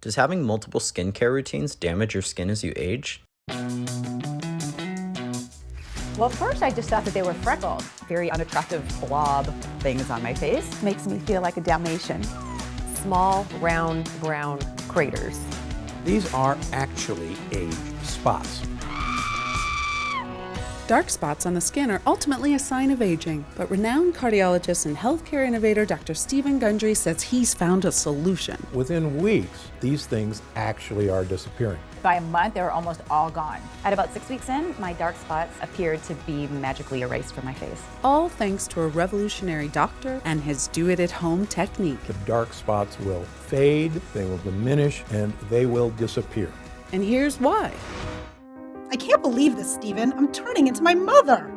Does having multiple skincare routines damage your skin as you age? Well, at first I just thought that they were freckles. Very unattractive blob things on my face. Makes me feel like a Dalmatian. Small, round, brown craters. These are actually age spots. Dark spots on the skin are ultimately a sign of aging, but renowned cardiologist and healthcare innovator Dr. Stephen Gundry says he's found a solution. Within weeks, these things actually are disappearing. By a month, they were almost all gone. At about 6 weeks in, my dark spots appeared to be magically erased from my face. All thanks to a revolutionary doctor and his do-it-at-home technique. The dark spots will fade, they will diminish, and they will disappear. And here's why. I can't believe this, Stephen. I'm turning into my mother.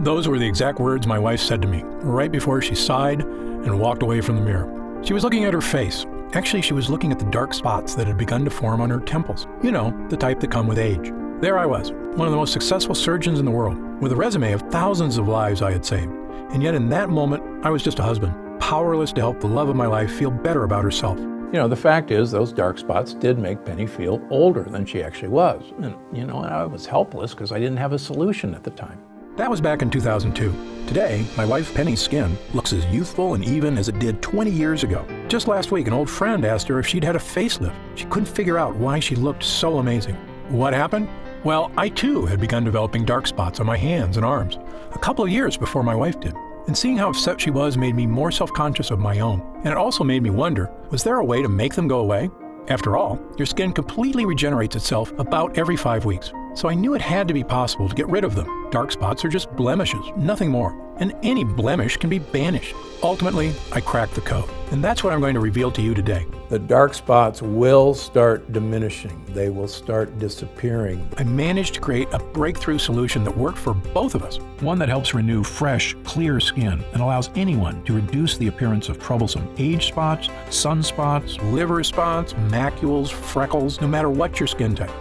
Those were the exact words my wife said to me, right before she sighed and walked away from the mirror. She was looking at her face. Actually, she was looking at the dark spots that had begun to form on her temples. You know, the type that come with age. There I was, one of the most successful surgeons in the world, with a resume of thousands of lives I had saved. And yet in that moment, I was just a husband, powerless to help the love of my life feel better about herself. You know, the fact is those dark spots did make Penny feel older than she actually was. And, you know, I was helpless because I didn't have a solution at the time. That was back in 2002. Today, my wife Penny's skin looks as youthful and even as it did 20 years ago. Just last week, an old friend asked her if she'd had a facelift. She couldn't figure out why she looked so amazing. What happened? Well, I too had begun developing dark spots on my hands and arms, a couple of years before my wife did. And seeing how upset she was made me more self-conscious of my own. And it also made me wonder, was there a way to make them go away? After all, your skin completely regenerates itself about every 5 weeks. So I knew it had to be possible to get rid of them. Dark spots are just blemishes, nothing more. And any blemish can be banished. Ultimately, I cracked the code. And that's what I'm going to reveal to you today. The dark spots will start diminishing. They will start disappearing. I managed to create a breakthrough solution that worked for both of us. One that helps renew fresh, clear skin and allows anyone to reduce the appearance of troublesome age spots, sunspots, liver spots, macules, freckles, no matter what your skin type.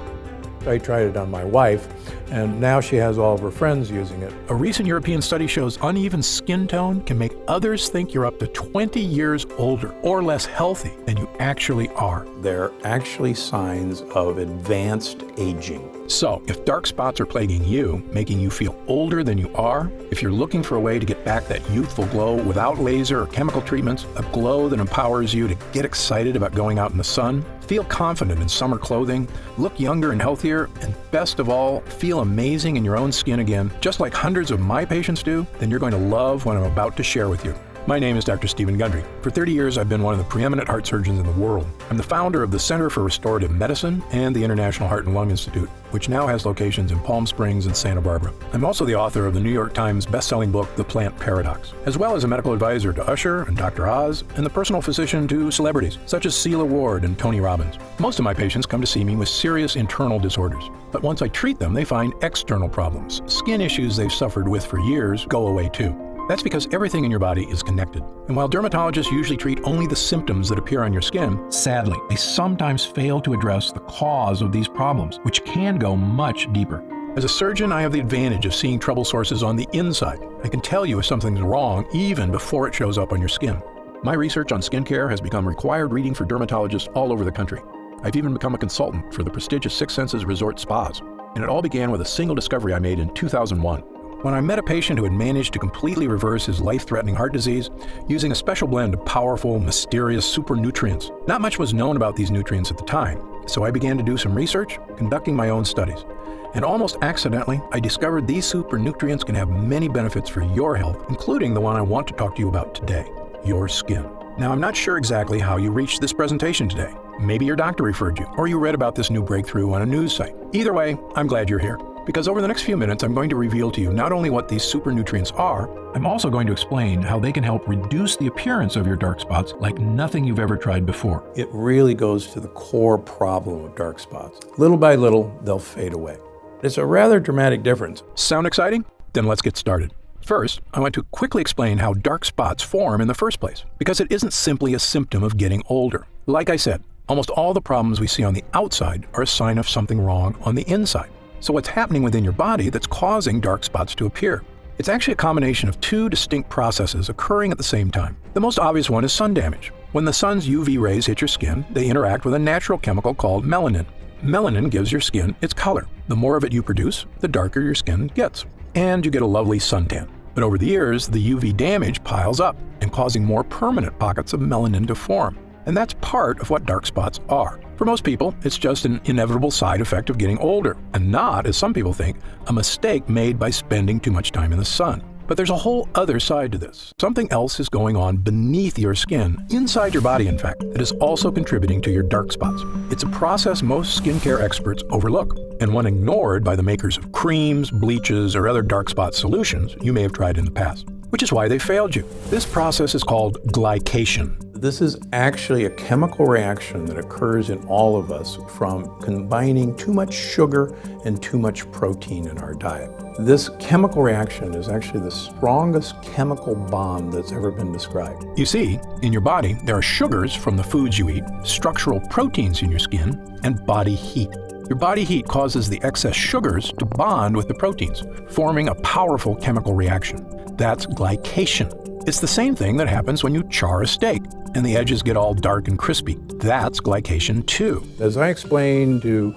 I tried it on my wife, and now she has all of her friends using it. A recent European study shows uneven skin tone can make others think you're up to 20 years older or less healthy than you actually are. They're actually signs of advanced aging. So, if dark spots are plaguing you, making you feel older than you are, if you're looking for a way to get back that youthful glow without laser or chemical treatments, a glow that empowers you to get excited about going out in the sun, feel confident in summer clothing, look younger and healthier, and best of all, feel amazing in your own skin again, just like hundreds of my patients do, then you're going to love what I'm about to share with you. My name is Dr. Stephen Gundry. For 30 years, I've been one of the preeminent heart surgeons in the world. I'm the founder of the Center for Restorative Medicine and the International Heart and Lung Institute, which now has locations in Palm Springs and Santa Barbara. I'm also the author of the New York Times best-selling book, The Plant Paradox, as well as a medical advisor to Usher and Dr. Oz, and the personal physician to celebrities, such as Celia Ward and Tony Robbins. Most of my patients come to see me with serious internal disorders, but once I treat them, they find external problems. Skin issues they've suffered with for years go away too. That's because everything in your body is connected. And while dermatologists usually treat only the symptoms that appear on your skin, sadly, they sometimes fail to address the cause of these problems, which can go much deeper. As a surgeon, I have the advantage of seeing trouble sources on the inside. I can tell you if something's wrong even before it shows up on your skin. My research on skincare has become required reading for dermatologists all over the country. I've even become a consultant for the prestigious Six Senses Resort Spas. And it all began with a single discovery I made in 2001. When I met a patient who had managed to completely reverse his life-threatening heart disease using a special blend of powerful, mysterious super nutrients. Not much was known about these nutrients at the time, so I began to do some research, conducting my own studies. And almost accidentally, I discovered these super nutrients can have many benefits for your health, including the one I want to talk to you about today, your skin. Now, I'm not sure exactly how you reached this presentation today. Maybe your doctor referred you, or you read about this new breakthrough on a news site. Either way, I'm glad you're here. Because over the next few minutes, I'm going to reveal to you not only what these super nutrients are, I'm also going to explain how they can help reduce the appearance of your dark spots like nothing you've ever tried before. It really goes to the core problem of dark spots. Little by little, they'll fade away. It's a rather dramatic difference. Sound exciting? Then let's get started. First, I want to quickly explain how dark spots form in the first place, because it isn't simply a symptom of getting older. Like I said, almost all the problems we see on the outside are a sign of something wrong on the inside. So what's happening within your body that's causing dark spots to appear? It's actually a combination of two distinct processes occurring at the same time. The most obvious one is sun damage. When the sun's UV rays hit your skin, they interact with a natural chemical called melanin. Melanin gives your skin its color. The more of it you produce, the darker your skin gets. And you get a lovely suntan. But over the years, the UV damage piles up and causing more permanent pockets of melanin to form. And that's part of what dark spots are. For most people, it's just an inevitable side effect of getting older, and not, as some people think, a mistake made by spending too much time in the sun. But there's a whole other side to this. Something else is going on beneath your skin, inside your body in fact, that is also contributing to your dark spots. It's a process most skincare experts overlook, and one ignored by the makers of creams, bleaches, or other dark spot solutions you may have tried in the past, which is why they failed you. This process is called glycation. This is actually a chemical reaction that occurs in all of us from combining too much sugar and too much protein in our diet. This chemical reaction is actually the strongest chemical bond that's ever been described. You see, in your body, there are sugars from the foods you eat, structural proteins in your skin, and body heat. Your body heat causes the excess sugars to bond with the proteins, forming a powerful chemical reaction. That's glycation. It's the same thing that happens when you char a steak and the edges get all dark and crispy. That's glycation too. As I explained to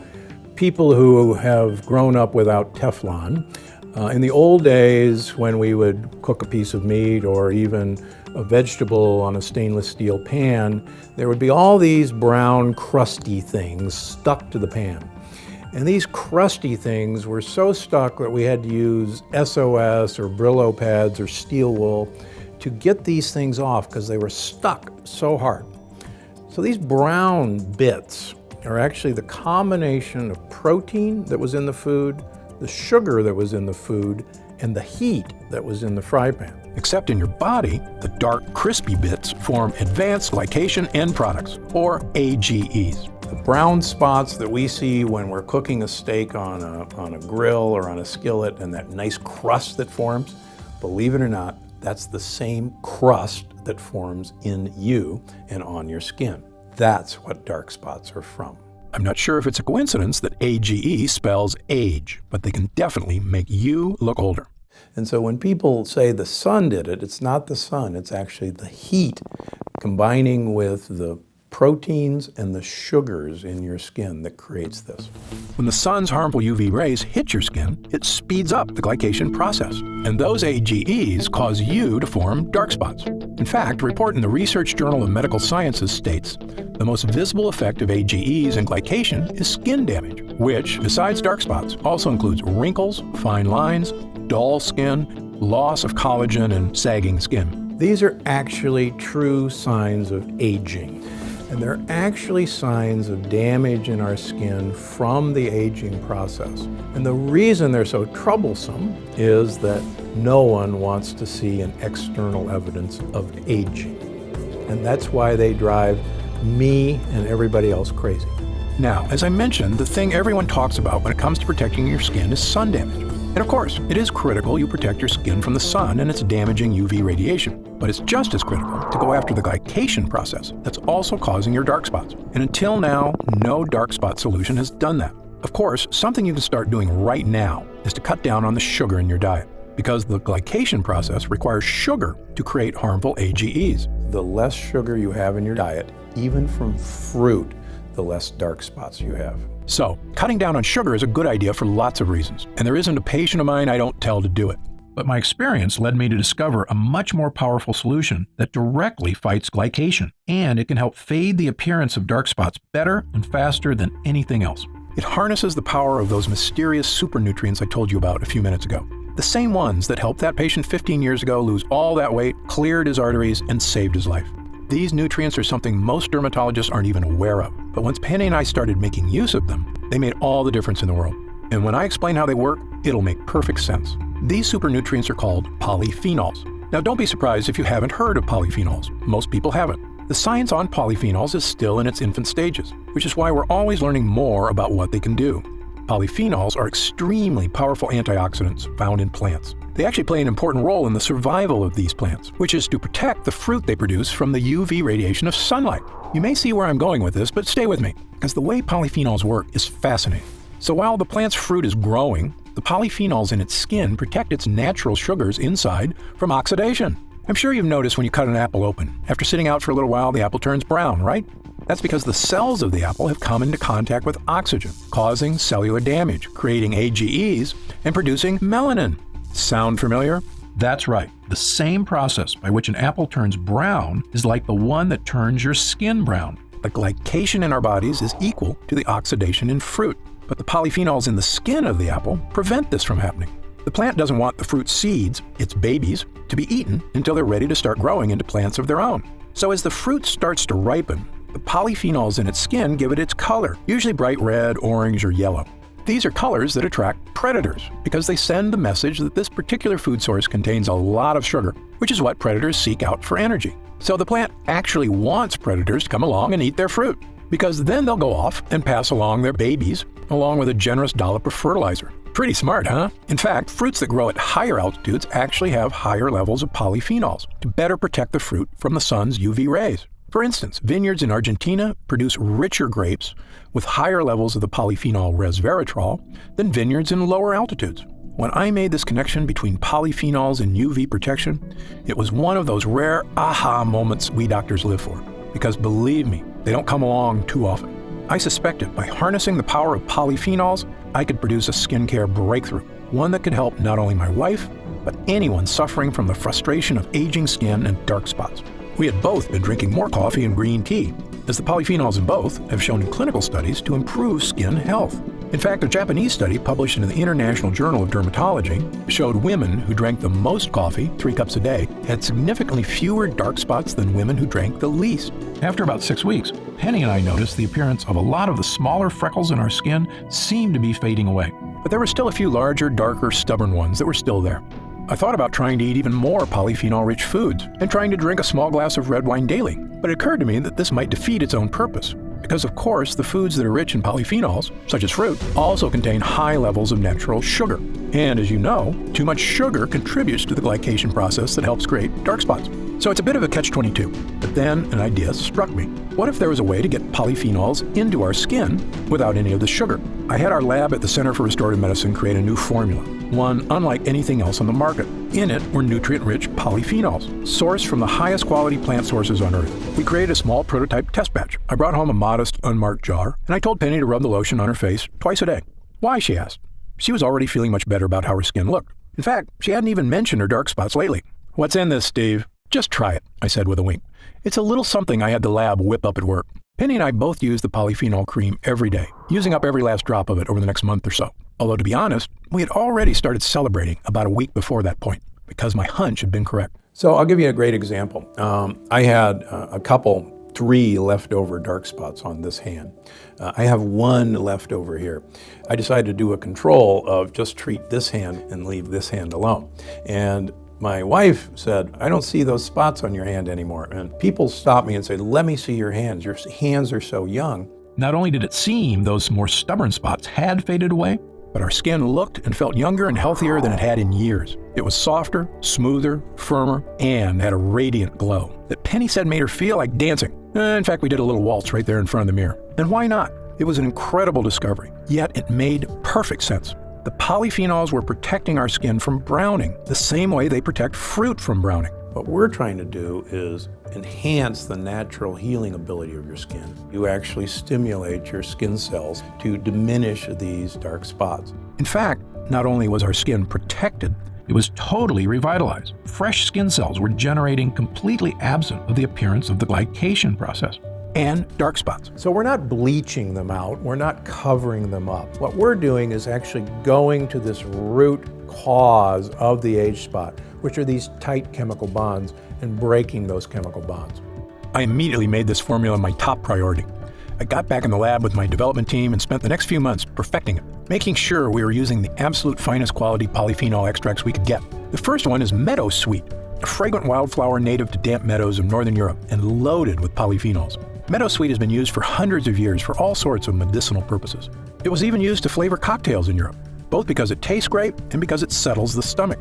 people who have grown up without Teflon, in the old days when we would cook a piece of meat or even a vegetable on a stainless steel pan, there would be all these brown crusty things stuck to the pan. And these crusty things were so stuck that we had to use SOS or Brillo pads or steel wool to get these things off because they were stuck so hard. So these brown bits are actually the combination of protein that was in the food, the sugar that was in the food, and the heat that was in the fry pan. Except in your body, the dark, crispy bits form advanced glycation end products, or AGEs. The brown spots that we see when we're cooking a steak on a grill or on a skillet and that nice crust that forms, believe it or not, that's the same crust that forms in you and on your skin. That's what dark spots are from. I'm not sure if it's a coincidence that AGE spells age, but they can definitely make you look older. And so when people say the sun did it, it's not the sun, it's actually the heat combining with the proteins and the sugars in your skin that creates this. When the sun's harmful UV rays hit your skin, it speeds up the glycation process. And those AGEs cause you to form dark spots. In fact, a report in the Research Journal of Medical Sciences states the most visible effect of AGEs and glycation is skin damage, which, besides dark spots, also includes wrinkles, fine lines, dull skin, loss of collagen, and sagging skin. These are actually true signs of aging. And they're actually signs of damage in our skin from the aging process. And the reason they're so troublesome is that no one wants to see an external evidence of aging. And that's why they drive me and everybody else crazy. Now, as I mentioned, the thing everyone talks about when it comes to protecting your skin is sun damage. And of course, it is critical you protect your skin from the sun and its damaging UV radiation. But it's just as critical to go after the glycation process that's also causing your dark spots. And until now, no dark spot solution has done that. Of course, something you can start doing right now is to cut down on the sugar in your diet, because the glycation process requires sugar to create harmful AGEs. The less sugar you have in your diet, even from fruit, the less dark spots you have. So, cutting down on sugar is a good idea for lots of reasons, and there isn't a patient of mine I don't tell to do it. But my experience led me to discover a much more powerful solution that directly fights glycation, and it can help fade the appearance of dark spots better and faster than anything else. It harnesses the power of those mysterious super nutrients I told you about a few minutes ago. The same ones that helped that patient 15 years ago lose all that weight, cleared his arteries, and saved his life. These nutrients are something most dermatologists aren't even aware of. But once Penny and I started making use of them, they made all the difference in the world. And when I explain how they work, it'll make perfect sense. These super nutrients are called polyphenols. Now don't be surprised if you haven't heard of polyphenols. Most people haven't. The science on polyphenols is still in its infant stages, which is why we're always learning more about what they can do. Polyphenols are extremely powerful antioxidants found in plants. They actually play an important role in the survival of these plants, which is to protect the fruit they produce from the UV radiation of sunlight. You may see where I'm going with this, but stay with me, because the way polyphenols work is fascinating. So while the plant's fruit is growing, the polyphenols in its skin protect its natural sugars inside from oxidation. I'm sure you've noticed when you cut an apple open, after sitting out for a little while, the apple turns brown, right? That's because the cells of the apple have come into contact with oxygen, causing cellular damage, creating AGEs, and producing melanin. Sound familiar? That's right. The same process by which an apple turns brown is like the one that turns your skin brown. The glycation in our bodies is equal to the oxidation in fruit, but the polyphenols in the skin of the apple prevent this from happening. The plant doesn't want the fruit seeds, its babies, to be eaten until they're ready to start growing into plants of their own. So as the fruit starts to ripen, the polyphenols in its skin give it its color, usually bright red, orange, or yellow. These are colors that attract predators because they send the message that this particular food source contains a lot of sugar, which is what predators seek out for energy. So the plant actually wants predators to come along and eat their fruit, because then they'll go off and pass along their babies along with a generous dollop of fertilizer. Pretty smart, huh? In fact, fruits that grow at higher altitudes actually have higher levels of polyphenols to better protect the fruit from the sun's UV rays. For instance, vineyards in Argentina produce richer grapes with higher levels of the polyphenol resveratrol than vineyards in lower altitudes. When I made this connection between polyphenols and UV protection, it was one of those rare aha moments we doctors live for. Because believe me, they don't come along too often. I suspected by harnessing the power of polyphenols, I could produce a skincare breakthrough, one that could help not only my wife, but anyone suffering from the frustration of aging skin and dark spots. We had both been drinking more coffee and green tea, as the polyphenols in both have shown in clinical studies to improve skin health. In fact, a Japanese study published in the International Journal of Dermatology showed women who drank the most coffee, 3 cups a day, had significantly fewer dark spots than women who drank the least. After about 6 weeks, Penny and I noticed the appearance of a lot of the smaller freckles in our skin seemed to be fading away. But there were still a few larger, darker, stubborn ones that were still there. I thought about trying to eat even more polyphenol-rich foods and trying to drink a small glass of red wine daily, but it occurred to me that this might defeat its own purpose. Because of course, the foods that are rich in polyphenols, such as fruit, also contain high levels of natural sugar. And as you know, too much sugar contributes to the glycation process that helps create dark spots. So it's a bit of a catch-22. But then an idea struck me. What if there was a way to get polyphenols into our skin without any of the sugar? I had our lab at the Center for Restorative Medicine create a new formula, one unlike anything else on the market. In it were nutrient-rich polyphenols, sourced from the highest quality plant sources on Earth. We created a small prototype test batch. I brought home a modest, unmarked jar, and I told Penny to rub the lotion on her face twice a day. Why, she asked. She was already feeling much better about how her skin looked. In fact, she hadn't even mentioned her dark spots lately. What's in this, Steve? Just try it, I said with a wink. It's a little something I had the lab whip up at work. Penny and I both use the polyphenol cream every day, using up every last drop of it over the next month or so. Although to be honest, we had already started celebrating about a week before that point, because my hunch had been correct. So I'll give you a great example. I had a couple, 3 leftover dark spots on this hand. I have 1 left over here. I decided to do a control of just treat this hand and leave this hand alone. And my wife said, I don't see those spots on your hand anymore. And people stop me and say, let me see your hands. Your hands are so young. Not only did it seem those more stubborn spots had faded away, but our skin looked and felt younger and healthier than it had in years. It was softer, smoother, firmer, and had a radiant glow that Penny said made her feel like dancing. In fact, we did a little waltz right there in front of the mirror. And why not? It was an incredible discovery, yet it made perfect sense. The polyphenols were protecting our skin from browning, the same way they protect fruit from browning. What we're trying to do is enhance the natural healing ability of your skin. You actually stimulate your skin cells to diminish these dark spots. In fact, not only was our skin protected, it was totally revitalized. Fresh skin cells were generating completely absent of the appearance of the glycation process and dark spots. So we're not bleaching them out, we're not covering them up. What we're doing is actually going to this root cause of the age spot, which are these tight chemical bonds, and breaking those chemical bonds. I immediately made this formula my top priority. I got back in the lab with my development team and spent the next few months perfecting it, making sure we were using the absolute finest quality polyphenol extracts we could get. The first one is Meadow Sweet, a fragrant wildflower native to damp meadows of Northern Europe and loaded with polyphenols. Meadow Sweet has been used for hundreds of years for all sorts of medicinal purposes. It was even used to flavor cocktails in Europe, both because it tastes great and because it settles the stomach.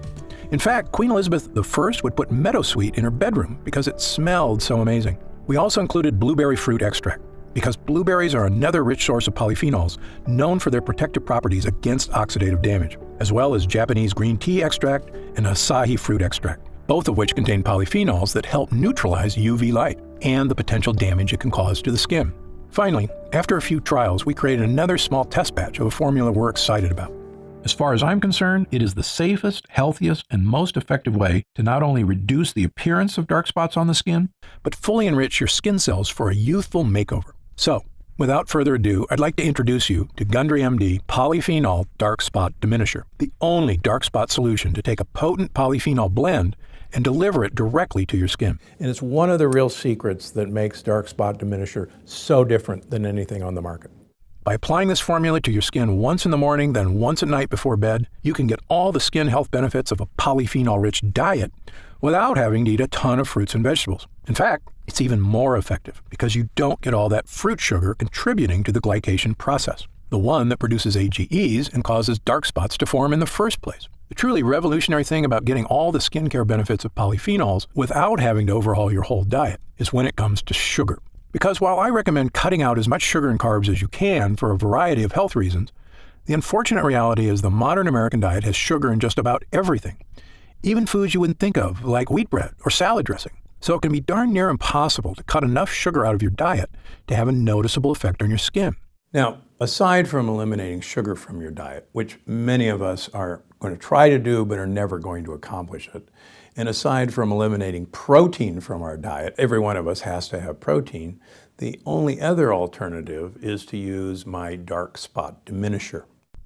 In fact, Queen Elizabeth I would put Meadow Sweet in her bedroom because it smelled so amazing. We also included blueberry fruit extract, because blueberries are another rich source of polyphenols known for their protective properties against oxidative damage, as well as Japanese green tea extract and acai fruit extract. both of which contain polyphenols that help neutralize UV light and the potential damage it can cause to the skin. Finally, after a few trials, we created another small test batch of a formula we're excited about. As far as I'm concerned, it is the safest, healthiest, and most effective way to not only reduce the appearance of dark spots on the skin, but fully enrich your skin cells for a youthful makeover. So, without further ado, I'd like to introduce you to Gundry MD Polyphenol Dark Spot Diminisher, the only dark spot solution to take a potent polyphenol blend and deliver it directly to your skin. And it's one of the real secrets that makes dark spot diminisher so different than anything on the market. By applying this formula to your skin once in the morning, then once at night before bed, you can get all the skin health benefits of a polyphenol-rich diet without having to eat a ton of fruits and vegetables. In fact, it's even more effective because you don't get all that fruit sugar contributing to the glycation process, the one that produces AGEs and causes dark spots to form in the first place. The truly revolutionary thing about getting all the skincare benefits of polyphenols without having to overhaul your whole diet is when it comes to sugar. Because while I recommend cutting out as much sugar and carbs as you can for a variety of health reasons, the unfortunate reality is the modern American diet has sugar in just about everything, even foods you wouldn't think of, like wheat bread or salad dressing. So it can be darn near impossible to cut enough sugar out of your diet to have a noticeable effect on your skin. Now, aside from eliminating sugar from your diet, which many of us are going to try to do but are never going to accomplish it, and aside from eliminating protein from our diet, every one of us has to have protein, the only other alternative is to use my dark spot diminisher.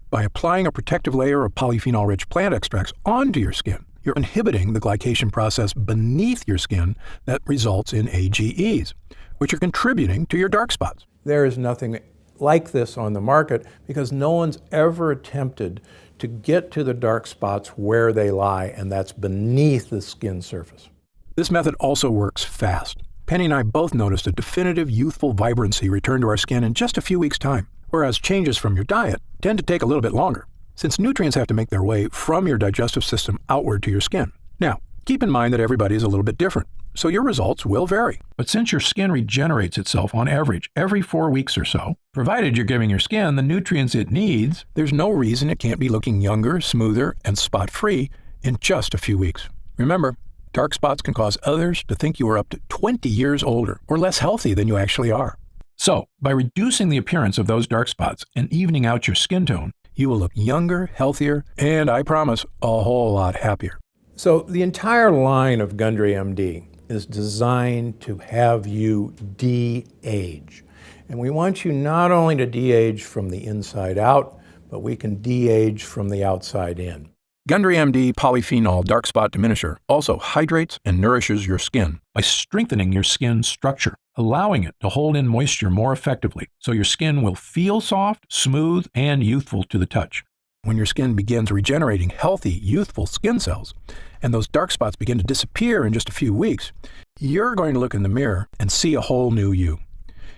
By applying a protective layer of polyphenol-rich plant extracts onto your skin, you're inhibiting the glycation process beneath your skin that results in AGEs, which are contributing to your dark spots. There is nothing like this on the market because no one's ever attempted to get to the dark spots where they lie, and that's beneath the skin surface. This method also works fast. Penny and I both noticed a definitive youthful vibrancy return to our skin in just a few weeks' time, whereas changes from your diet tend to take a little bit longer, since nutrients have to make their way from your digestive system outward to your skin. Now, keep in mind that everybody is a little bit different, so your results will vary. But since your skin regenerates itself on average every 4 weeks or so, provided you're giving your skin the nutrients it needs, there's no reason it can't be looking younger, smoother, and spot-free in just a few weeks. Remember, dark spots can cause others to think you are up to 20 years older or less healthy than you actually are. So, by reducing the appearance of those dark spots and evening out your skin tone, you will look younger, healthier, and I promise, a whole lot happier. So the entire line of Gundry MD is designed to have you de-age. And we want you not only to de-age from the inside out, but we can de-age from the outside in. Gundry MD Polyphenol Dark Spot Diminisher also hydrates and nourishes your skin by strengthening your skin structure, allowing it to hold in moisture more effectively so your skin will feel soft, smooth, and youthful to the touch. When your skin begins regenerating healthy, youthful skin cells, and those dark spots begin to disappear in just a few weeks, you're going to look in the mirror and see a whole new you.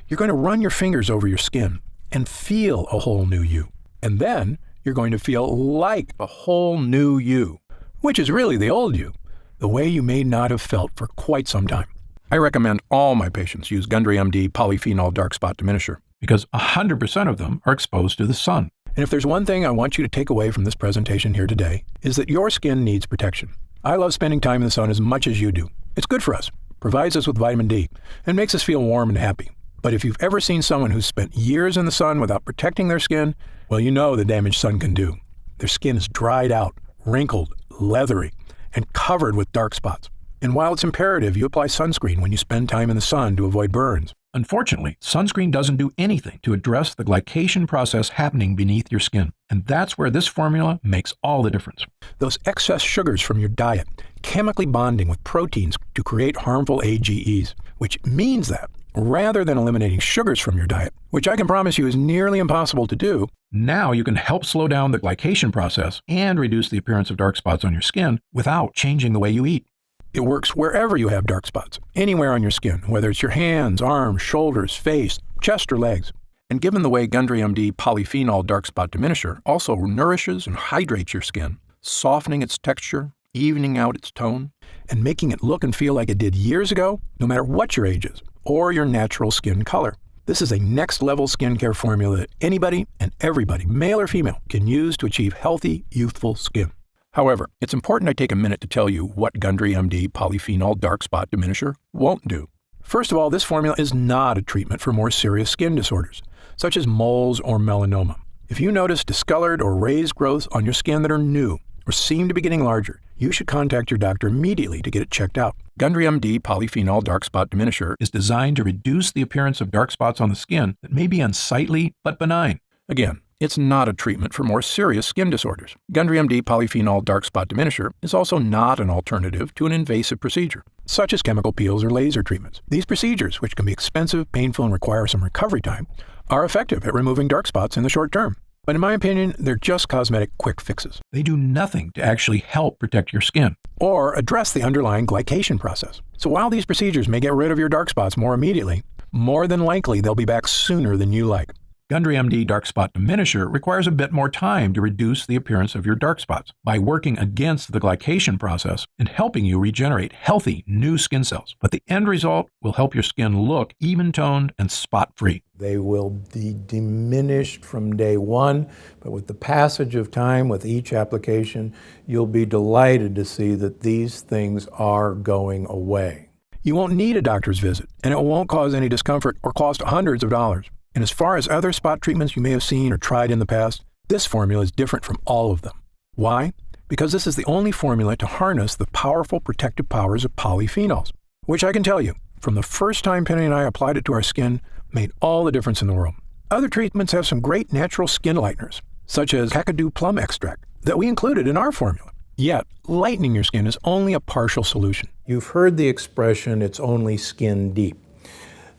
You're going to run your fingers over your skin and feel a whole new you. And then you're going to feel like a whole new you, which is really the old you, the way you may not have felt for quite some time. I recommend all my patients use Gundry MD Polyphenol Dark Spot Diminisher because 100% of them are exposed to the sun. And if there's one thing I want you to take away from this presentation here today, is that your skin needs protection. I love spending time in the sun as much as you do. It's good for us, provides us with vitamin D, and makes us feel warm and happy. But if you've ever seen someone who's spent years in the sun without protecting their skin, well, you know the damage sun can do. Their skin is dried out, wrinkled, leathery, and covered with dark spots. And while it's imperative you apply sunscreen when you spend time in the sun to avoid burns, unfortunately, sunscreen doesn't do anything to address the glycation process happening beneath your skin. And that's where this formula makes all the difference. Those excess sugars from your diet chemically bonding with proteins to create harmful AGEs, which means that rather than eliminating sugars from your diet, which I can promise you is nearly impossible to do, now you can help slow down the glycation process and reduce the appearance of dark spots on your skin without changing the way you eat. It works wherever you have dark spots, anywhere on your skin, whether it's your hands, arms, shoulders, face, chest, or legs. And given the way Gundry MD Polyphenol Dark Spot Diminisher also nourishes and hydrates your skin, softening its texture, evening out its tone, and making it look and feel like it did years ago, no matter what your age is, or your natural skin color. This is a next-level skincare formula that anybody and everybody, male or female, can use to achieve healthy, youthful skin. However, it's important I take a minute to tell you what Gundry MD Polyphenol Dark Spot Diminisher won't do. First of all, this formula is not a treatment for more serious skin disorders, such as moles or melanoma. If you notice discolored or raised growths on your skin that are new or seem to be getting larger, you should contact your doctor immediately to get it checked out. Gundry MD Polyphenol Dark Spot Diminisher is designed to reduce the appearance of dark spots on the skin that may be unsightly but benign. Again, it's not a treatment for more serious skin disorders. Gundry MD Polyphenol Dark Spot Diminisher is also not an alternative to an invasive procedure, such as chemical peels or laser treatments. These procedures, which can be expensive, painful, and require some recovery time, are effective at removing dark spots in the short term. But in my opinion, they're just cosmetic quick fixes. They do nothing to actually help protect your skin or address the underlying glycation process. So while these procedures may get rid of your dark spots more immediately, more than likely they'll be back sooner than you like. Gundry MD Dark Spot Diminisher requires a bit more time to reduce the appearance of your dark spots by working against the glycation process and helping you regenerate healthy new skin cells. But the end result will help your skin look even-toned and spot-free. They will be diminished from day one, but with the passage of time, with each application, you'll be delighted to see that these things are going away. You won't need a doctor's visit, and it won't cause any discomfort or cost hundreds of dollars. And as far as other spot treatments you may have seen or tried in the past, this formula is different from all of them. Why? Because this is the only formula to harness the powerful protective powers of polyphenols, which I can tell you, from the first time Penny and I applied it to our skin, made all the difference in the world. Other treatments have some great natural skin lighteners, such as kakadu plum extract, that we included in our formula. Yet, lightening your skin is only a partial solution. You've heard the expression, it's only skin deep.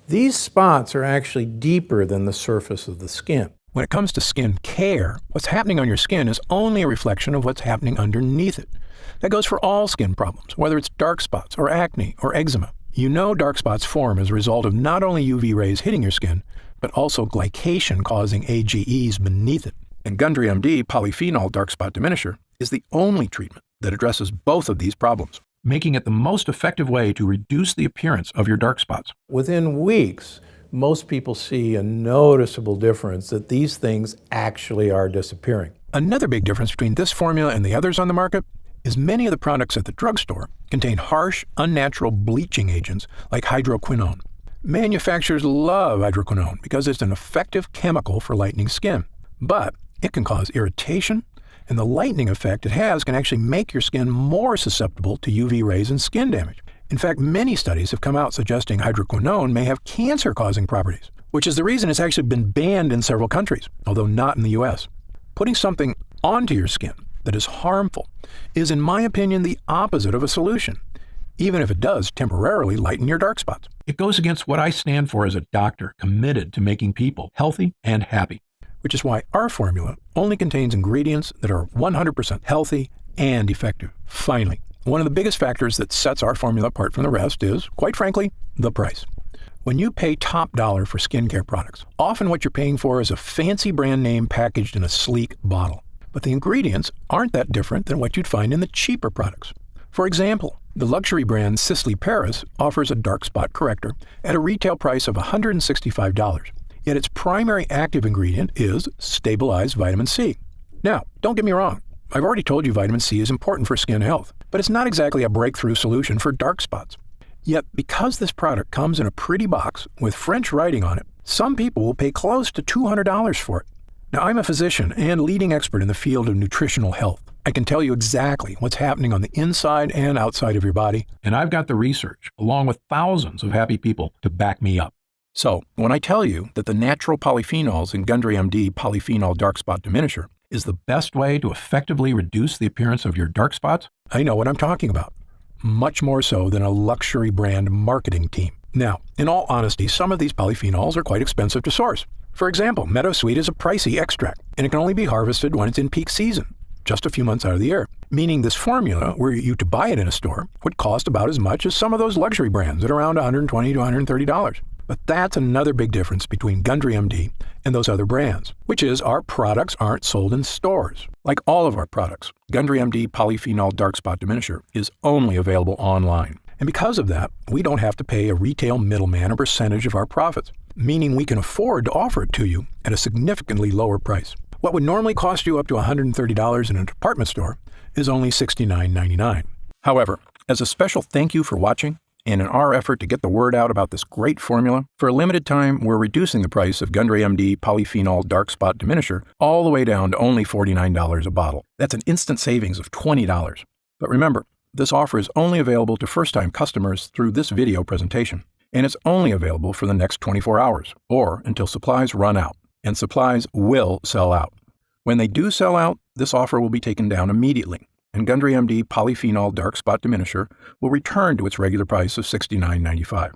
These spots are actually deeper than the surface of the skin. When it comes to skin care, what's happening on your skin is only a reflection of what's happening underneath it. That goes for all skin problems, whether it's dark spots or acne or eczema. You know dark spots form as a result of not only UV rays hitting your skin, but also glycation causing AGEs beneath it. And Gundry MD Polyphenol Dark Spot Diminisher is the only treatment that addresses both of these problems, making it the most effective way to reduce the appearance of your dark spots. Within weeks, most people see a noticeable difference that these things actually are disappearing. Another big difference between this formula and the others on the market is many of the products at the drugstore contain harsh, unnatural bleaching agents like hydroquinone. Manufacturers love hydroquinone because it's an effective chemical for lightening skin, but it can cause irritation, and the lightening effect it has can actually make your skin more susceptible to UV rays and skin damage. In fact, many studies have come out suggesting hydroquinone may have cancer-causing properties, which is the reason it's actually been banned in several countries, although not in the US. Putting something onto your skin that is harmful is, in my opinion, the opposite of a solution, even if it does temporarily lighten your dark spots. It goes against what I stand for as a doctor committed to making people healthy and happy, which is why our formula only contains ingredients that are 100% healthy and effective. Finally, one of the biggest factors that sets our formula apart from the rest is, quite frankly, the price. When you pay top dollar for skincare products, often what you're paying for is a fancy brand name packaged in a sleek bottle. But the ingredients aren't that different than what you'd find in the cheaper products. For example, the luxury brand Sisley Paris offers a dark spot corrector at a retail price of $165. Yet its primary active ingredient is stabilized vitamin C. Now, don't get me wrong. I've already told you vitamin C is important for skin health, but it's not exactly a breakthrough solution for dark spots. Yet, because this product comes in a pretty box with French writing on it, some people will pay close to $200 for it. Now, I'm a physician and leading expert in the field of nutritional health. I can tell you exactly what's happening on the inside and outside of your body, and I've got the research, along with thousands of happy people, to back me up. So, when I tell you that the natural polyphenols in Gundry MD Polyphenol Dark Spot Diminisher is the best way to effectively reduce the appearance of your dark spots, I know what I'm talking about. Much more so than a luxury brand marketing team. Now, in all honesty, some of these polyphenols are quite expensive to source. For example, meadowsweet is a pricey extract, and it can only be harvested when it's in peak season, just a few months out of the year. Meaning this formula, were you to buy it in a store, would cost about as much as some of those luxury brands at around $120 to $130. But that's another big difference between Gundry MD and those other brands, which is our products aren't sold in stores. Like all of our products, Gundry MD Polyphenol Dark Spot Diminisher is only available online. And because of that, we don't have to pay a retail middleman a percentage of our profits, meaning we can afford to offer it to you at a significantly lower price. What would normally cost you up to $130 in a department store is only $69.99. However, as a special thank you for watching, and in our effort to get the word out about this great formula, for a limited time, we're reducing the price of Gundry MD Polyphenol Dark Spot Diminisher all the way down to only $49 a bottle. That's an instant savings of $20. But remember, this offer is only available to first-time customers through this video presentation, and it's only available for the next 24 hours, or until supplies run out, and supplies will sell out. When they do sell out, this offer will be taken down immediately, and Gundry MD Polyphenol Dark Spot Diminisher will return to its regular price of $69.95.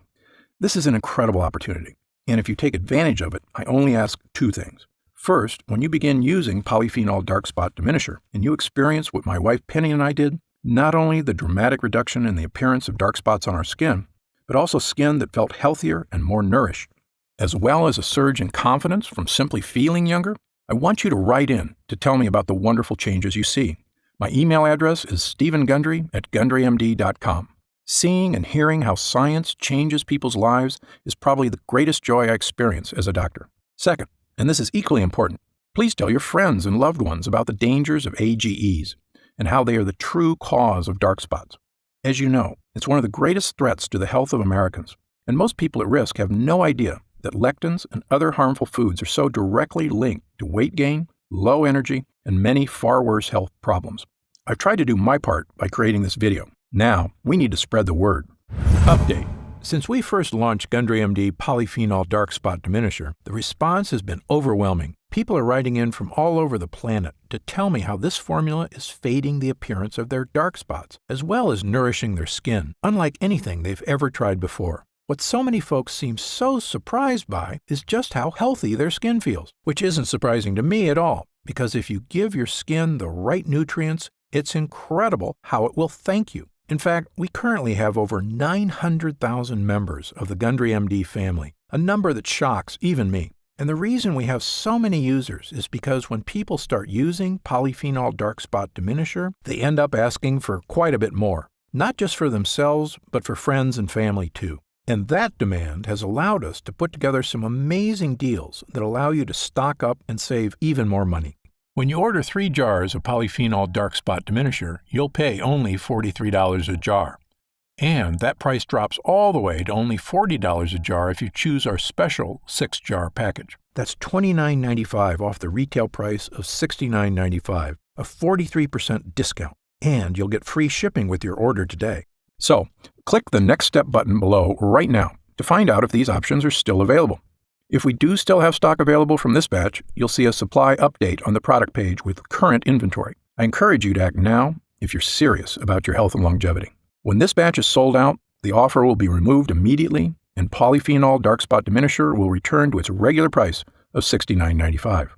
This is an incredible opportunity, and if you take advantage of it, I only ask two things. First, when you begin using Polyphenol Dark Spot Diminisher, and you experience what my wife Penny and I did, not only the dramatic reduction in the appearance of dark spots on our skin, but also skin that felt healthier and more nourished, as well as a surge in confidence from simply feeling younger, I want you to write in to tell me about the wonderful changes you see. My email address is stevengundry@gundrymd.com. Seeing and hearing how science changes people's lives is probably the greatest joy I experience as a doctor. Second, and this is equally important, please tell your friends and loved ones about the dangers of AGEs and how they are the true cause of dark spots. As you know, it's one of the greatest threats to the health of Americans, and most people at risk have no idea that lectins and other harmful foods are so directly linked to weight gain, low energy, and many far worse health problems. I've tried to do my part by creating this video. Now, we need to spread the word. Update. Since we first launched Gundry MD Polyphenol Dark Spot Diminisher, the response has been overwhelming. People are writing in from all over the planet to tell me how this formula is fading the appearance of their dark spots, as well as nourishing their skin, unlike anything they've ever tried before. What so many folks seem so surprised by is just how healthy their skin feels, which isn't surprising to me at all, because if you give your skin the right nutrients, it's incredible how it will thank you. In fact, we currently have over 900,000 members of the Gundry MD family, a number that shocks even me. And the reason we have so many users is because when people start using Polyphenol Dark Spot Diminisher, they end up asking for quite a bit more, not just for themselves, but for friends and family too. And that demand has allowed us to put together some amazing deals that allow you to stock up and save even more money. When you order 3 jars of Polyphenol Dark Spot Diminisher, you'll pay only $43 a jar. And that price drops all the way to only $40 a jar if you choose our special 6-jar package. That's $29.95 off the retail price of $69.95, a 43% discount. And you'll get free shipping with your order today. So, click the Next Step button below right now to find out if these options are still available. If we do still have stock available from this batch, you'll see a supply update on the product page with current inventory. I encourage you to act now if you're serious about your health and longevity. When this batch is sold out, the offer will be removed immediately, and Polyphenol Dark Spot Diminisher will return to its regular price of $69.95.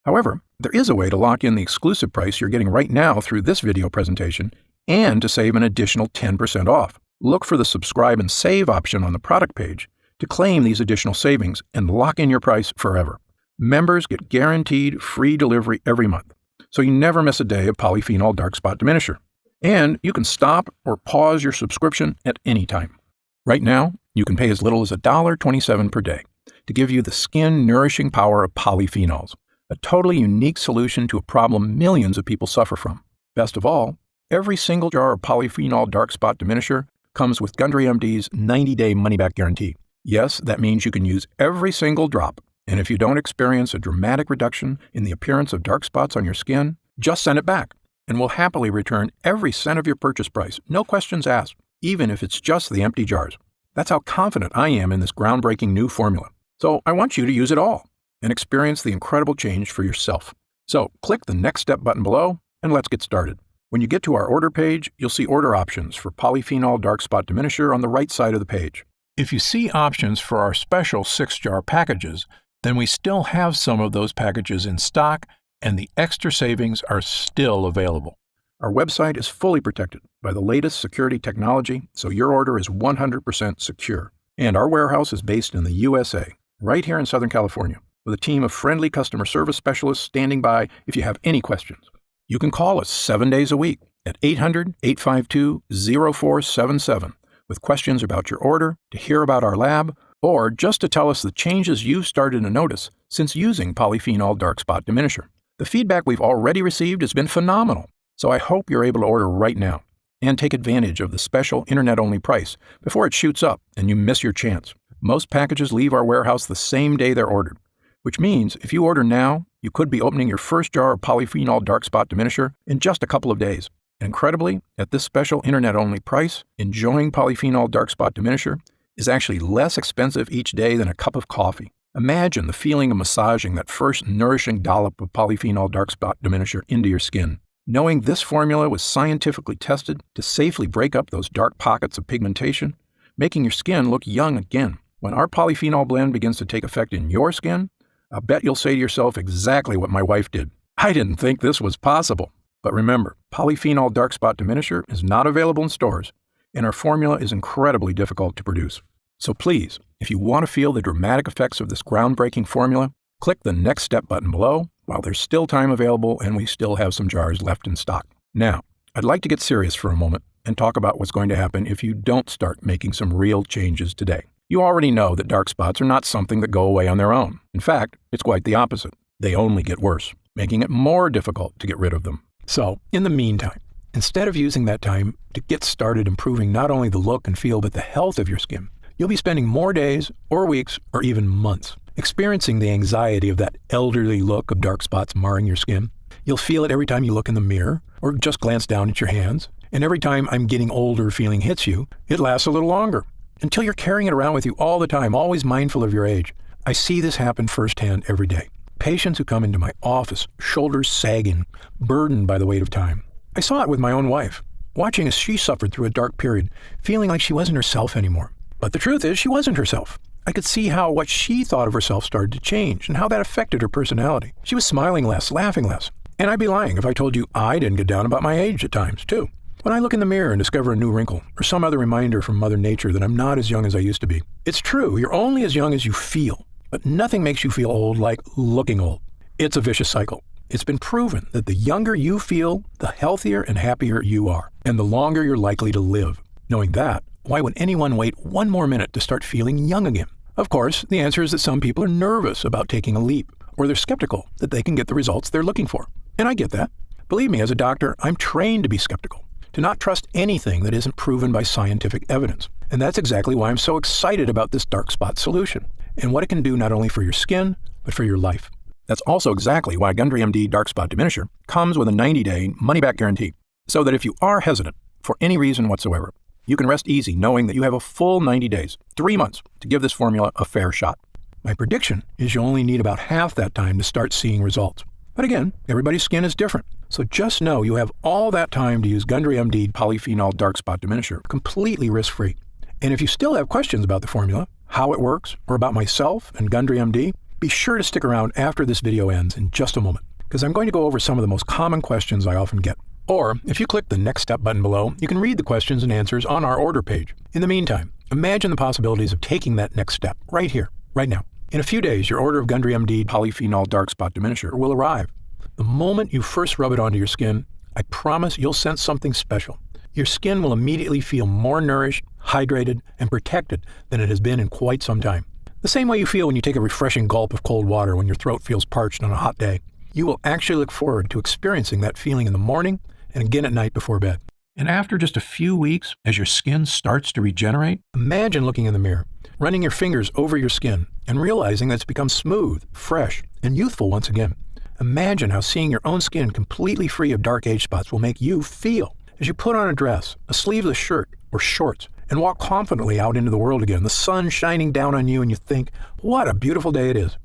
However, there is a way to lock in the exclusive price you're getting right now through this video presentation and to save an additional 10% off. Look for the subscribe and save option on the product page to claim these additional savings and lock in your price forever. Members get guaranteed free delivery every month, so you never miss a day of Polyphenol Dark Spot Diminisher. And you can stop or pause your subscription at any time. Right now, you can pay as little as $1.27 per day to give you the skin-nourishing power of polyphenols, a totally unique solution to a problem millions of people suffer from. Best of all, every single jar of Polyphenol Dark Spot Diminisher comes with Gundry MD's 90-day money-back guarantee. Yes, that means you can use every single drop, and if you don't experience a dramatic reduction in the appearance of dark spots on your skin, just send it back, and we'll happily return every cent of your purchase price, no questions asked, even if it's just the empty jars. That's how confident I am in this groundbreaking new formula. So I want you to use it all and experience the incredible change for yourself. So click the Next Step button below, and let's get started. When you get to our order page, you'll see order options for Polyphenol Dark Spot Diminisher on the right side of the page. If you see options for our special 6-jar packages, then we still have some of those packages in stock, and the extra savings are still available. Our website is fully protected by the latest security technology, so your order is 100% secure. And our warehouse is based in the USA, right here in Southern California, with a team of friendly customer service specialists standing by if you have any questions. You can call us 7 days a week at 800-852-0477 with questions about your order, to hear about our lab, or just to tell us the changes you've started to notice since using Polyphenol Dark Spot Diminisher. The feedback we've already received has been phenomenal, so I hope you're able to order right now and take advantage of the special internet-only price before it shoots up and you miss your chance. Most packages leave our warehouse the same day they're ordered, which means if you order now, you could be opening your first jar of polyphenol dark spot diminisher in just a couple of days. And incredibly, at this special internet-only price, enjoying polyphenol dark spot diminisher is actually less expensive each day than a cup of coffee. Imagine the feeling of massaging that first nourishing dollop of polyphenol dark spot diminisher into your skin. Knowing this formula was scientifically tested to safely break up those dark pockets of pigmentation, making your skin look young again. When our polyphenol blend begins to take effect in your skin, I'll bet you'll say to yourself exactly what my wife did. I didn't think this was possible. But remember, polyphenol dark spot diminisher is not available in stores, and our formula is incredibly difficult to produce. So please, if you want to feel the dramatic effects of this groundbreaking formula, click the Next Step button below while there's still time available and we still have some jars left in stock. Now, I'd like to get serious for a moment and talk about what's going to happen if you don't start making some real changes today. You already know that dark spots are not something that go away on their own. In fact, it's quite the opposite. They only get worse, making it more difficult to get rid of them. So, in the meantime, instead of using that time to get started improving not only the look and feel but the health of your skin, you'll be spending more days or weeks or even months experiencing the anxiety of that elderly look of dark spots marring your skin. You'll feel it every time you look in the mirror or just glance down at your hands. And every time I'm getting older feeling hits you, it lasts a little longer until you're carrying it around with you all the time, always mindful of your age. I see this happen firsthand every day. Patients who come into my office, shoulders sagging, burdened by the weight of time. I saw it with my own wife, watching as she suffered through a dark period, feeling like she wasn't herself anymore. But the truth is, she wasn't herself. I could see how what she thought of herself started to change and how that affected her personality. She was smiling less, laughing less. And I'd be lying if I told you I didn't get down about my age at times, too. When I look in the mirror and discover a new wrinkle or some other reminder from Mother Nature that I'm not as young as I used to be. It's true, you're only as young as you feel, but nothing makes you feel old like looking old. It's a vicious cycle. It's been proven that the younger you feel, the healthier and happier you are, and the longer you're likely to live. Knowing that, why would anyone wait one more minute to start feeling young again? Of course, the answer is that some people are nervous about taking a leap, or they're skeptical that they can get the results they're looking for. And I get that. Believe me, as a doctor, I'm trained to be skeptical, to not trust anything that isn't proven by scientific evidence. And that's exactly why I'm so excited about this dark spot solution, and what it can do not only for your skin, but for your life. That's also exactly why Gundry MD Dark Spot Diminisher comes with a 90-day money-back guarantee, so that if you are hesitant for any reason whatsoever, you can rest easy knowing that you have a full 90 days, 3 months, to give this formula a fair shot. My prediction is you'll only need about half that time to start seeing results. But again, everybody's skin is different, so just know you have all that time to use Gundry MD Polyphenol Dark Spot Diminisher completely risk-free. And if you still have questions about the formula, how it works, or about myself and Gundry MD, be sure to stick around after this video ends in just a moment, because I'm going to go over some of the most common questions I often get. Or, if you click the Next Step button below, you can read the questions and answers on our order page. In the meantime, imagine the possibilities of taking that next step right here, right now. In a few days, your order of Gundry MD Polyphenol Dark Spot Diminisher will arrive. The moment you first rub it onto your skin, I promise you'll sense something special. Your skin will immediately feel more nourished, hydrated, and protected than it has been in quite some time. The same way you feel when you take a refreshing gulp of cold water when your throat feels parched on a hot day. You will actually look forward to experiencing that feeling in the morning and again at night before bed. And after just a few weeks, as your skin starts to regenerate, imagine looking in the mirror, running your fingers over your skin, and realizing that it's become smooth, fresh, and youthful once again. Imagine how seeing your own skin completely free of dark age spots will make you feel as you put on a dress, a sleeveless shirt, or shorts, and walk confidently out into the world again, the sun shining down on you, and you think, what a beautiful day it is.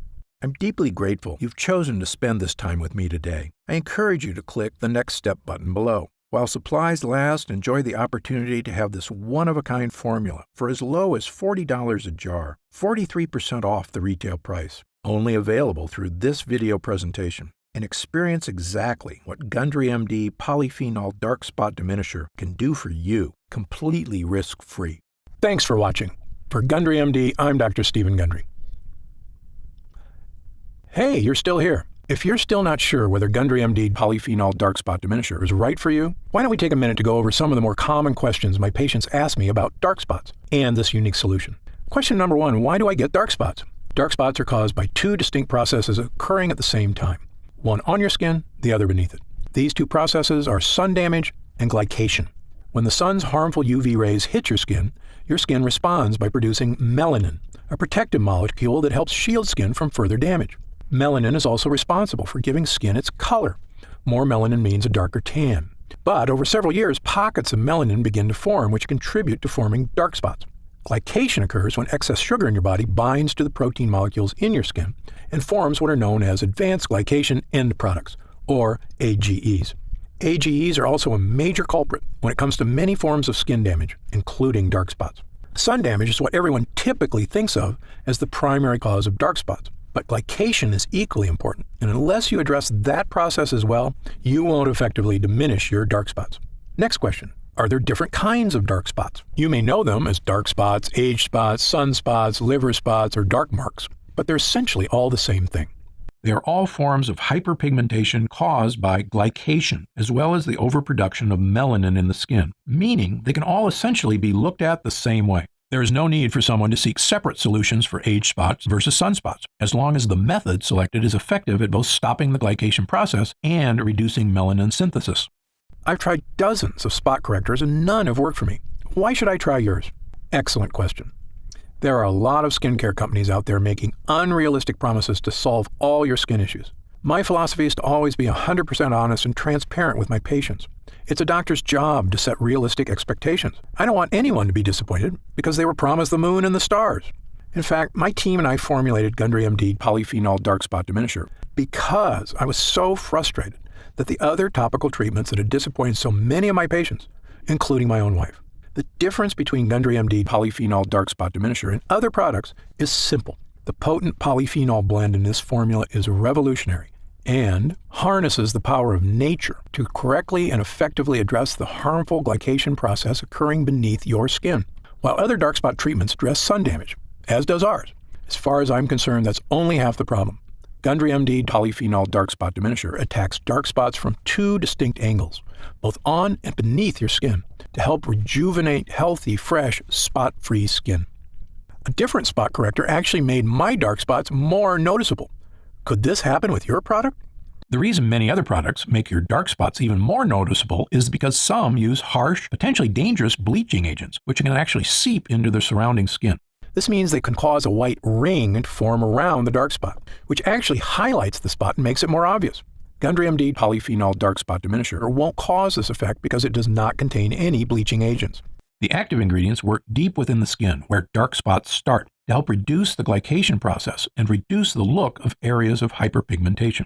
I'm deeply grateful you've chosen to spend this time with me today. I encourage you to click the Next Step button below. While supplies last, enjoy the opportunity to have this one-of-a-kind formula for as low as $40 a jar, 43% off the retail price. Only available through this video presentation. And experience exactly what Gundry MD Polyphenol Dark Spot Diminisher can do for you, completely risk-free. Thanks for watching. For Gundry MD, I'm Dr. Stephen Gundry. Hey, you're still here. If you're still not sure whether Gundry MD Polyphenol Dark Spot Diminisher is right for you, why don't we take a minute to go over some of the more common questions my patients ask me about dark spots and this unique solution. Question number 1, why do I get dark spots? Dark spots are caused by 2 distinct processes occurring at the same time. one on your skin, the other beneath it. These two processes are sun damage and glycation. When the sun's harmful UV rays hit your skin responds by producing melanin, a protective molecule that helps shield skin from further damage. Melanin is also responsible for giving skin its color. More melanin means a darker tan. But over several years, pockets of melanin begin to form, which contribute to forming dark spots. Glycation occurs when excess sugar in your body binds to the protein molecules in your skin and forms what are known as advanced glycation end products, or AGEs. AGEs are also a major culprit when it comes to many forms of skin damage, including dark spots. Sun damage is what everyone typically thinks of as the primary cause of dark spots, but glycation is equally important, and unless you address that process as well, you won't effectively diminish your dark spots. Next question. Are there different kinds of dark spots? You may know them as dark spots, age spots, sunspots, liver spots, or dark marks, but they're essentially all the same thing. They are all forms of hyperpigmentation caused by glycation, as well as the overproduction of melanin in the skin, meaning they can all essentially be looked at the same way. There is no need for someone to seek separate solutions for age spots versus sunspots, as long as the method selected is effective at both stopping the glycation process and reducing melanin synthesis. I've tried dozens of spot correctors and none have worked for me. Why should I try yours? Excellent question. There are a lot of skincare companies out there making unrealistic promises to solve all your skin issues. My philosophy is to always be 100% honest and transparent with my patients. It's a doctor's job to set realistic expectations. I don't want anyone to be disappointed because they were promised the moon and the stars. In fact, my team and I formulated Gundry MD Polyphenol Dark Spot Diminisher because I was so frustrated that the other topical treatments that had disappointed so many of my patients, including my own wife. The difference between Gundry MD Polyphenol Dark Spot Diminisher and other products is simple. The potent polyphenol blend in this formula is revolutionary and harnesses the power of nature to correctly and effectively address the harmful glycation process occurring beneath your skin, while other dark spot treatments address sun damage, as does ours. As far as I'm concerned, that's only half the problem. Gundry MD Polyphenol Dark Spot Diminisher attacks dark spots from two distinct angles, both on and beneath your skin, to help rejuvenate healthy, fresh, spot-free skin. A different spot corrector actually made my dark spots more noticeable. Could this happen with your product? The reason many other products make your dark spots even more noticeable is because some use harsh, potentially dangerous bleaching agents, which can actually seep into the surrounding skin. This means they can cause a white ring to form around the dark spot, which actually highlights the spot and makes it more obvious. Gundry MD Polyphenol Dark Spot Diminisher won't cause this effect because it does not contain any bleaching agents. The active ingredients work deep within the skin where dark spots start to help reduce the glycation process and reduce the look of areas of hyperpigmentation.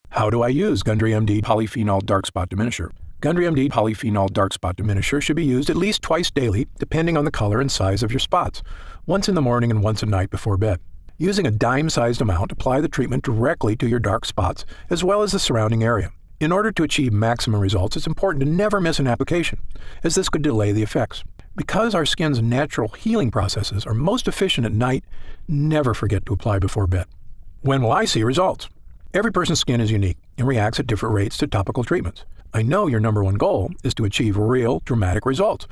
How do I use Gundry MD Polyphenol Dark Spot Diminisher? Gundry MD Polyphenol Dark Spot Diminisher should be used at least twice daily, depending on the color and size of your spots, once in the morning and once at night before bed. Using a dime-sized amount, apply the treatment directly to your dark spots, as well as the surrounding area. In order to achieve maximum results, it's important to never miss an application, as this could delay the effects. Because our skin's natural healing processes are most efficient at night, never forget to apply before bed. When will I see results? Every person's skin is unique and reacts at different rates to topical treatments. I know your number one goal is to achieve real, dramatic results,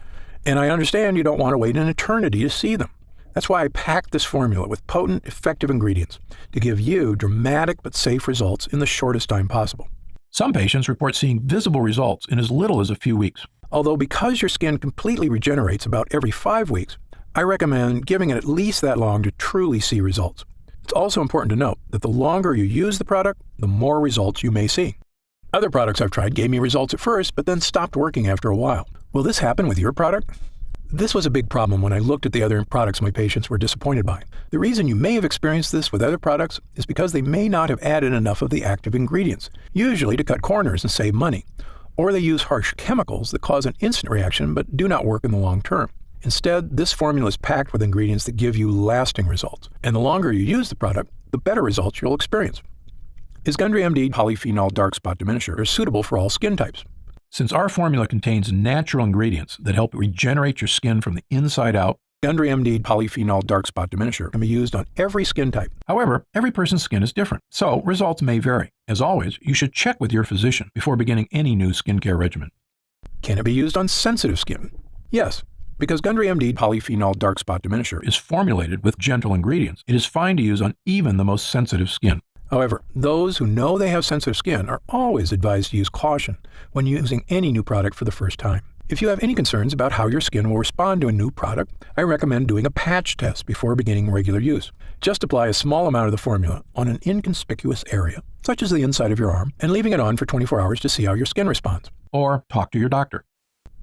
and I understand you don't want to wait an eternity to see them. That's why I packed this formula with potent, effective ingredients to give you dramatic but safe results in the shortest time possible. Some patients report seeing visible results in as little as a few weeks. Although because your skin completely regenerates about every 5 weeks, I recommend giving it at least that long to truly see results. It's also important to note that the longer you use the product, the more results you may see. Other products I've tried gave me results at first, but then stopped working after a while. Will this happen with your product? This was a big problem when I looked at the other products my patients were disappointed by. The reason you may have experienced this with other products is because they may not have added enough of the active ingredients, usually to cut corners and save money, or they use harsh chemicals that cause an instant reaction but do not work in the long term. Instead, this formula is packed with ingredients that give you lasting results, and the longer you use the product, the better results you'll experience. Is Gundry MD Polyphenol Dark Spot Diminisher suitable for all skin types? Since our formula contains natural ingredients that help regenerate your skin from the inside out, Gundry MD Polyphenol Dark Spot Diminisher can be used on every skin type. However, every person's skin is different, so results may vary. As always, you should check with your physician before beginning any new skincare regimen. Can it be used on sensitive skin? Yes. Because Gundry MD Polyphenol Dark Spot Diminisher is formulated with gentle ingredients, it is fine to use on even the most sensitive skin. However, those who know they have sensitive skin are always advised to use caution when using any new product for the first time. If you have any concerns about how your skin will respond to a new product, I recommend doing a patch test before beginning regular use. Just apply a small amount of the formula on an inconspicuous area, such as the inside of your arm, and leaving it on for 24 hours to see how your skin responds. Or talk to your doctor.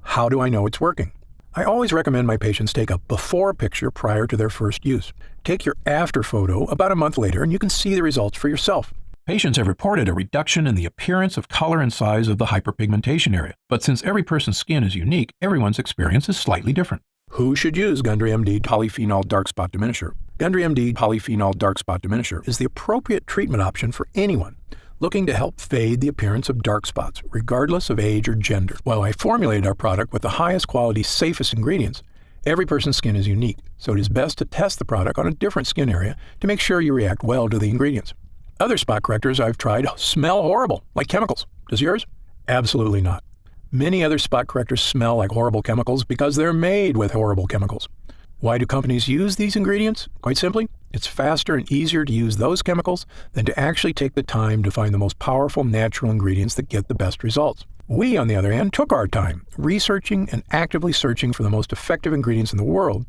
How do I know it's working? I always recommend my patients take a before picture prior to their first use. Take your after photo about a month later and you can see the results for yourself. Patients have reported a reduction in the appearance of color and size of the hyperpigmentation area. But since every person's skin is unique, everyone's experience is slightly different. Who should use Gundry MD Polyphenol Dark Spot Diminisher? Gundry MD Polyphenol Dark Spot Diminisher is the appropriate treatment option for anyone looking to help fade the appearance of dark spots, regardless of age or gender. While I formulated our product with the highest quality, safest ingredients, every person's skin is unique, so it is best to test the product on a different skin area to make sure you react well to the ingredients. Other spot correctors I've tried smell horrible, like chemicals. Does yours? Absolutely not. Many other spot correctors smell like horrible chemicals because they're made with horrible chemicals. Why do companies use these ingredients? Quite simply, it's faster and easier to use those chemicals than to actually take the time to find the most powerful natural ingredients that get the best results. We, on the other hand, took our time researching and actively searching for the most effective ingredients in the world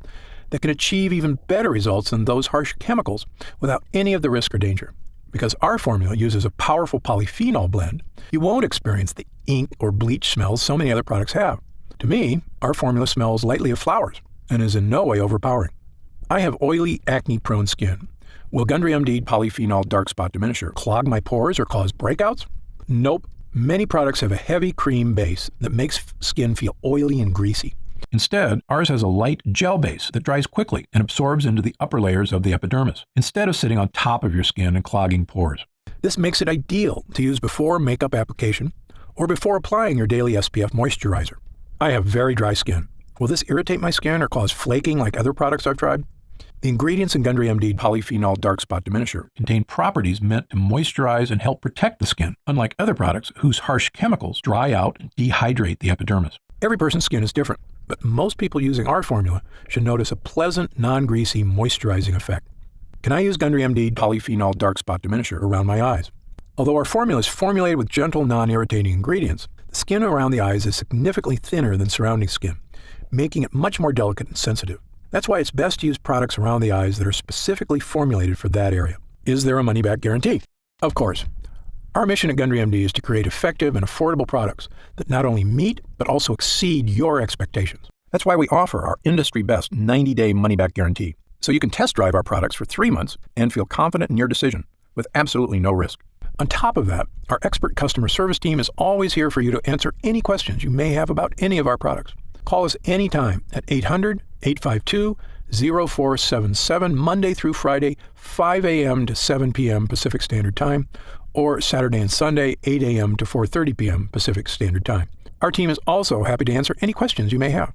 that can achieve even better results than those harsh chemicals without any of the risk or danger. Because our formula uses a powerful polyphenol blend, you won't experience the ink or bleach smells so many other products have. To me, our formula smells lightly of flowers and is in no way overpowering. I have oily, acne-prone skin. Will Gundry MD Polyphenol Dark Spot Diminisher clog my pores or cause breakouts? Nope. Many products have a heavy cream base that makes skin feel oily and greasy. Instead, ours has a light gel base that dries quickly and absorbs into the upper layers of the epidermis, instead of sitting on top of your skin and clogging pores. This makes it ideal to use before makeup application or before applying your daily SPF moisturizer. I have very dry skin. Will this irritate my skin or cause flaking like other products I've tried? The ingredients in Gundry MD Polyphenol Dark Spot Diminisher contain properties meant to moisturize and help protect the skin, unlike other products whose harsh chemicals dry out and dehydrate the epidermis. Every person's skin is different, but most people using our formula should notice a pleasant, non-greasy, moisturizing effect. Can I use Gundry MD Polyphenol Dark Spot Diminisher around my eyes? Although our formula is formulated with gentle, non-irritating ingredients, the skin around the eyes is significantly thinner than surrounding skin, making it much more delicate and sensitive. That's why it's best to use products around the eyes that are specifically formulated for that area. Is there a money-back guarantee? Of course. Our mission at Gundry MD is to create effective and affordable products that not only meet, but also exceed your expectations. That's why we offer our industry-best 90-day money-back guarantee, so you can test drive our products for 3 months and feel confident in your decision with absolutely no risk. On top of that, our expert customer service team is always here for you to answer any questions you may have about any of our products. Call us anytime at 800-852-0477, Monday through Friday, 5 a.m. to 7 p.m. Pacific Standard Time, or Saturday and Sunday, 8 a.m. to 4:30 p.m. Pacific Standard Time. Our team is also happy to answer any questions you may have.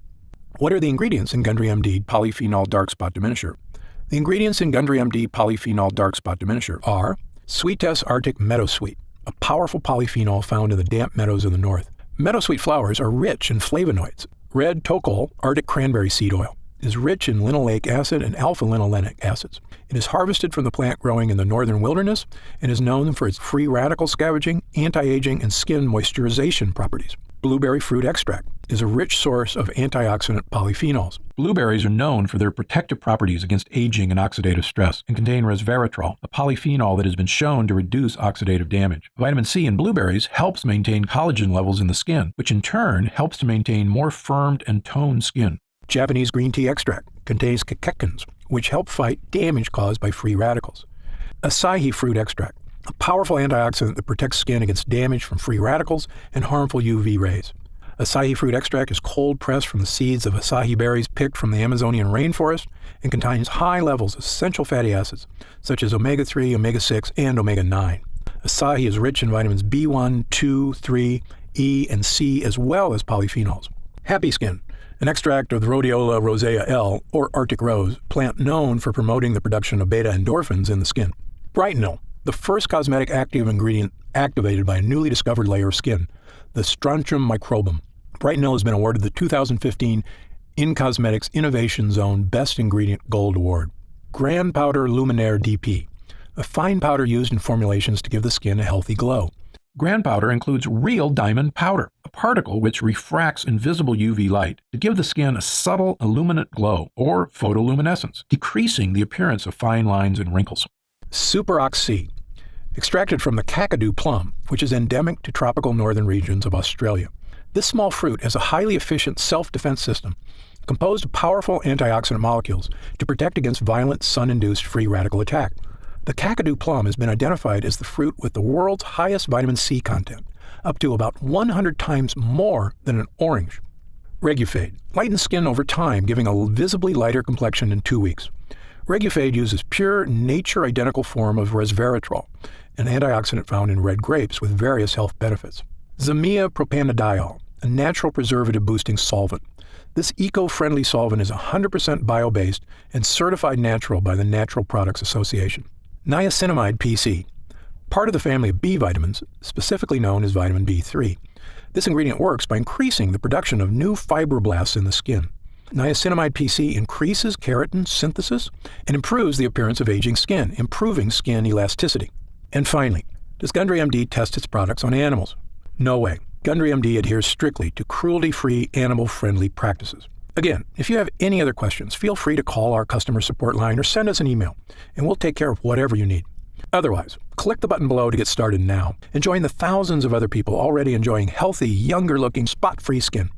What are the ingredients in Gundry MD Polyphenol Dark Spot Diminisher? The ingredients in Gundry MD Polyphenol Dark Spot Diminisher are Sweetess Arctic Meadowsweet, a powerful polyphenol found in the damp meadows of the north. Meadowsweet flowers are rich in flavonoids. Red Tocol Arctic Cranberry Seed Oil is rich in linoleic acid and alpha-linolenic acids. It is harvested from the plant growing in the northern wilderness and is known for its free radical scavenging, anti-aging, and skin moisturization properties. Blueberry fruit extract is a rich source of antioxidant polyphenols. Blueberries are known for their protective properties against aging and oxidative stress and contain resveratrol, a polyphenol that has been shown to reduce oxidative damage. Vitamin C in blueberries helps maintain collagen levels in the skin, which in turn helps to maintain more firmed and toned skin. Japanese green tea extract contains catechins, which help fight damage caused by free radicals. Acai fruit extract, a powerful antioxidant that protects skin against damage from free radicals and harmful UV rays. Acai fruit extract is cold pressed from the seeds of acai berries picked from the Amazonian rainforest and contains high levels of essential fatty acids such as omega-3, omega-6, and omega-9. Acai is rich in vitamins B1, 2, 3, E, and C, as well as polyphenols. Happy Skin, an extract of the Rhodiola rosea L, or Arctic rose, plant known for promoting the production of beta endorphins in the skin. Brightenol, the first cosmetic active ingredient activated by a newly discovered layer of skin, the Strontium microbum. Brightenol has been awarded the 2015 In Cosmetics Innovation Zone Best Ingredient Gold Award. Grand Powder Luminaire DP, a fine powder used in formulations to give the skin a healthy glow. Grand powder includes real diamond powder, a particle which refracts invisible UV light to give the skin a subtle illuminate glow or photoluminescence, decreasing the appearance of fine lines and wrinkles. Super Oxy, extracted from the Kakadu plum, which is endemic to tropical northern regions of Australia. This small fruit has a highly efficient self-defense system composed of powerful antioxidant molecules to protect against violent sun-induced free radical attack. The Kakadu plum has been identified as the fruit with the world's highest vitamin C content, up to about 100 times more than an orange. Regufade lightens skin over time, giving a visibly lighter complexion in 2 weeks. Regufade uses pure, nature-identical form of resveratrol, an antioxidant found in red grapes with various health benefits. Zamia propanediol, a natural preservative-boosting solvent. This eco-friendly solvent is 100% bio-based and certified natural by the Natural Products Association. Niacinamide PC, part of the family of B vitamins, specifically known as vitamin B3. This ingredient works by increasing the production of new fibroblasts in the skin. Niacinamide PC increases keratin synthesis and improves the appearance of aging skin, improving skin elasticity. And finally, does Gundry MD test its products on animals? No way. Gundry MD adheres strictly to cruelty-free, animal-friendly practices. Again, if you have any other questions, feel free to call our customer support line or send us an email, and we'll take care of whatever you need. Otherwise, click the button below to get started now and join the thousands of other people already enjoying healthy, younger-looking, spot-free skin.